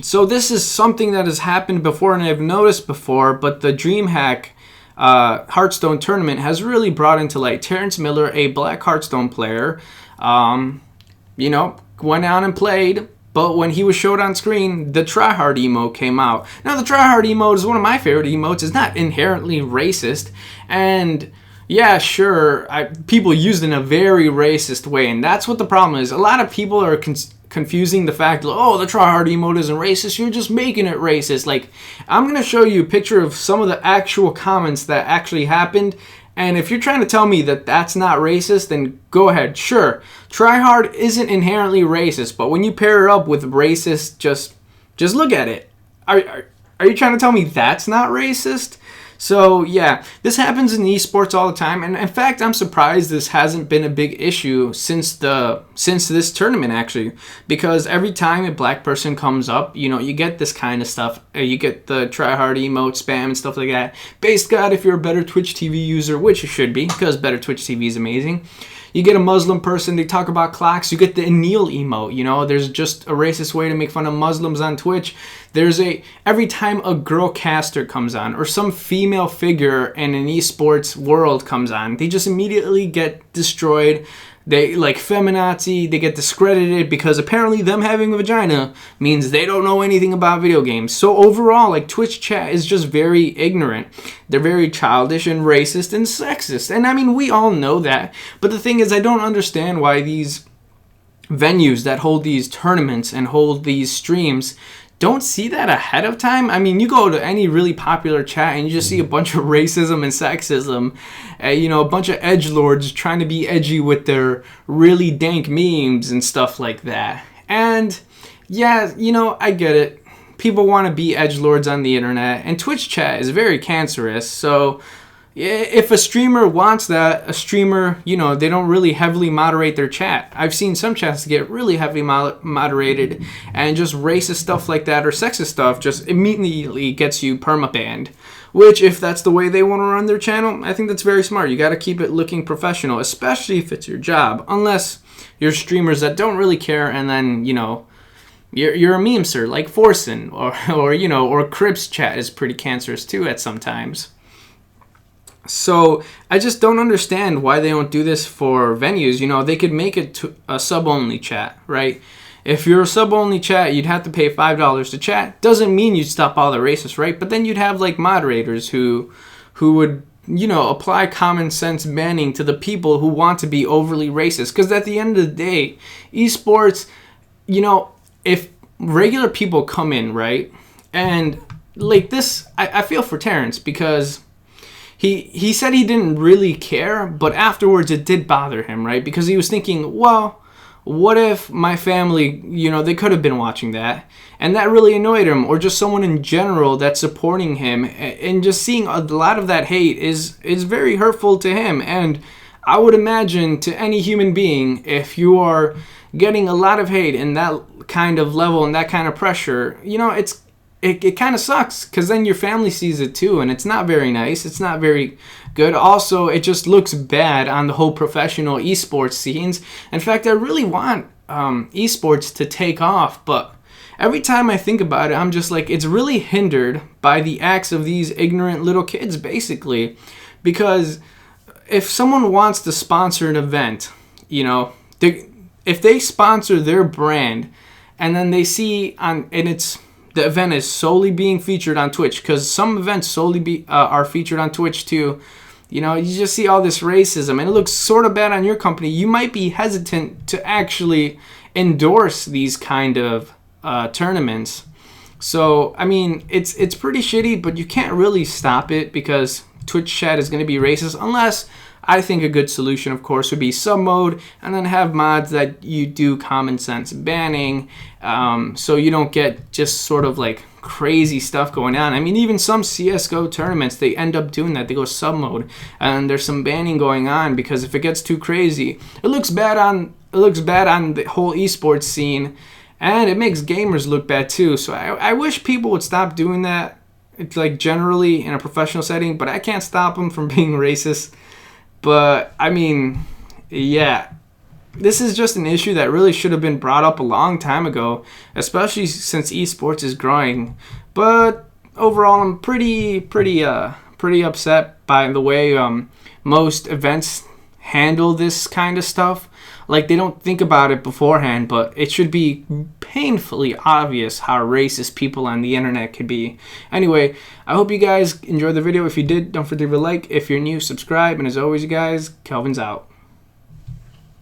So this is something that has happened before and I've noticed before, but the DreamHack Hearthstone tournament has really brought into light. Terrence Miller, a black Hearthstone player, went out and played, but when he was showed on screen, the tryhard emote came out. Now, the tryhard emote is one of my favorite emotes. It's not inherently racist, and yeah, sure, people use it in a very racist way, and that's what the problem is. A lot of people are confusing the fact, oh, the tryhard emote isn't racist, you're just making it racist. Like, I'm going to show you a picture of some of the actual comments that actually happened, and if you're trying to tell me that that's not racist, then go ahead. Sure, tryhard isn't inherently racist, but when you pair it up with racist, just look at it. Are you trying to tell me that's not racist? So yeah, this happens in esports all the time, and in fact, I'm surprised this hasn't been a big issue since this tournament actually, because every time a black person comes up, you get this kind of stuff. You get the tryhard emote spam and stuff like that. Based God, if you're a better Twitch TV user, which you should be, because better Twitch TV is amazing. You get a Muslim person, they talk about clocks. You get the Anil emote, there's just a racist way to make fun of Muslims on Twitch. Every time a girl caster comes on, or some female figure in an esports world comes on, they just immediately get destroyed. They, like feminazi, they get discredited because apparently them having a vagina means they don't know anything about video games. So overall, like, Twitch chat is just very ignorant. They're very childish and racist and sexist. And I mean, we all know that. But the thing is, I don't understand why these venues that hold these tournaments and hold these streams don't see that ahead of time. I mean, you go to any really popular chat and you just see a bunch of racism and sexism, a bunch of edgelords trying to be edgy with their really dank memes and stuff like that. And yeah, I get it. People want to be edgelords on the internet, and Twitch chat is very cancerous. So if a streamer wants that, a streamer, they don't really heavily moderate their chat. I've seen some chats get really heavily moderated, and just racist stuff like that or sexist stuff just immediately gets you permabanned. Which, if that's the way they want to run their channel, I think that's very smart. You got to keep it looking professional, especially if it's your job. Unless you're streamers that don't really care, and then, you're a memester like Forsen, or Crips chat is pretty cancerous too at sometimes. So I just don't understand why they don't do this for venues. They could make it to a sub-only chat, right? If you're a sub-only chat, you'd have to pay $5 to chat. Doesn't mean you'd stop all the racists, right? But then you'd have like moderators who would, apply common sense banning to the people who want to be overly racist. Because at the end of the day, esports, if regular people come in, right? And like this, I feel for Terrence, because He said he didn't really care, but afterwards it did bother him, right? Because he was thinking, well, what if my family, they could have been watching that, and that really annoyed him, or just someone in general that's supporting him, and just seeing a lot of that hate is very hurtful to him. And I would imagine to any human being, if you are getting a lot of hate in that kind of level and that kind of pressure, it kind of sucks, because then your family sees it too, and it's not very nice. It's not very good. Also, it just looks bad on the whole professional esports scenes. In fact, I really want esports to take off, but every time I think about it, I'm just like, it's really hindered by the acts of these ignorant little kids, basically. Because if someone wants to sponsor an event, if they sponsor their brand, and then they see the event is solely being featured on Twitch, because some events solely are featured on Twitch too. You just see all this racism, and it looks sort of bad on your company. You might be hesitant to actually endorse these kind of tournaments. So, I mean, it's pretty shitty, but you can't really stop it, because Twitch chat is going to be racist, unless I think a good solution, of course, would be sub mode, and then have mods that you do common sense banning, so you don't get just sort of like crazy stuff going on. I mean, even some Fiasco tournaments, they end up doing that. They go sub mode, and there's some banning going on, because if it gets too crazy, it looks bad on the whole esports scene, and it makes gamers look bad too. So I wish people would stop doing that. It's like generally in a professional setting, but I can't stop them from being racist. But, I mean, yeah, this is just an issue that really should have been brought up a long time ago, especially since esports is growing. But overall, I'm pretty upset by the way most events handle this kind of stuff. Like, they don't think about it beforehand, but it should be painfully obvious how racist people on the internet could be. Anyway, I hope you guys enjoyed the video. If you did, don't forget to leave a like. If you're new, subscribe. And as always, you guys, Kelvin's out.